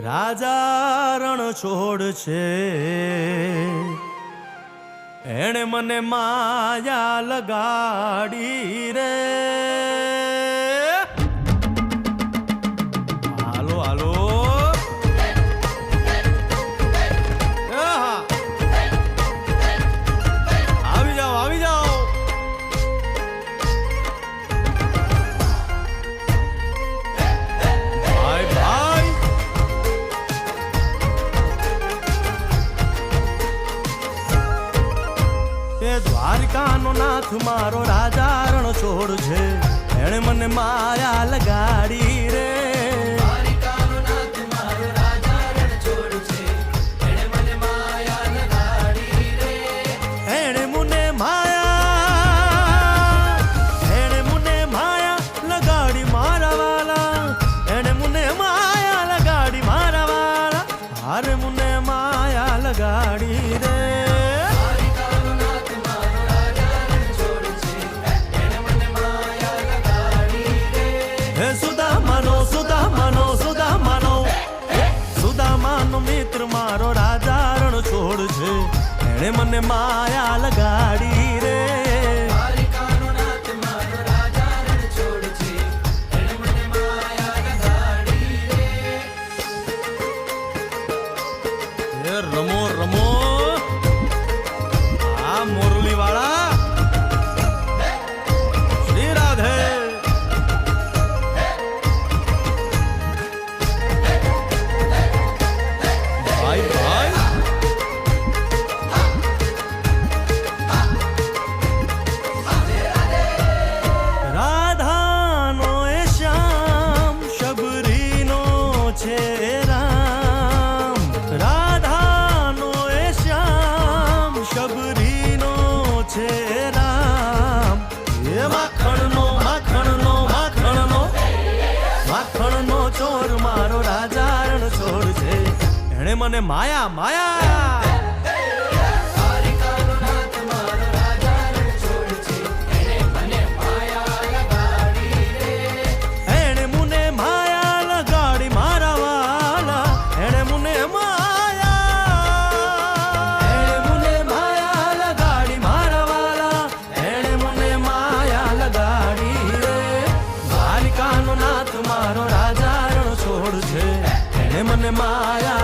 રાજા રણ છોડ છે, એણે મને માયા લગાડી રે. હાલો હાલો આવી જાઓ આવી જાઓ. ભાઈ ભાઈ એ દ્વારિકાનો નાથ મારો રાજા રણ છોડ છે, એણે મને માયા લગાડી રે. દ્વારિકાનો નાથ મારો રાજા રણ છોડ છે, એણે મને માયા લગાડી રે. એણે મને માયા લગાડી મારા વાલા, એણે મને માયા લગાડી મારા વાલા, હારે મને માયા લગાડી રે. સુદામાનો મિત્ર મારો રાજા રણ છોડ છે, એણે મને માયા લગાડી રે. દ્વારિકાનો નાથ મારો રાજા રણ છોડ છે, એણે મને માયા લગાડી રે. રમો રમો આ મોરલી વાળા શ્રી રાધે. રાધાનો એ શ્યામ શબરીનો છે રામ, રાધાનો એ શ્યામ શબરીનો છે રામ. એ માખણનો માખણનો માખણનો માખણનો ચોર મારો રાજા રણ છોડ છે, એણે મને માયા માયા. મારો રાજા રણ છોડ છે, એણે મને માયા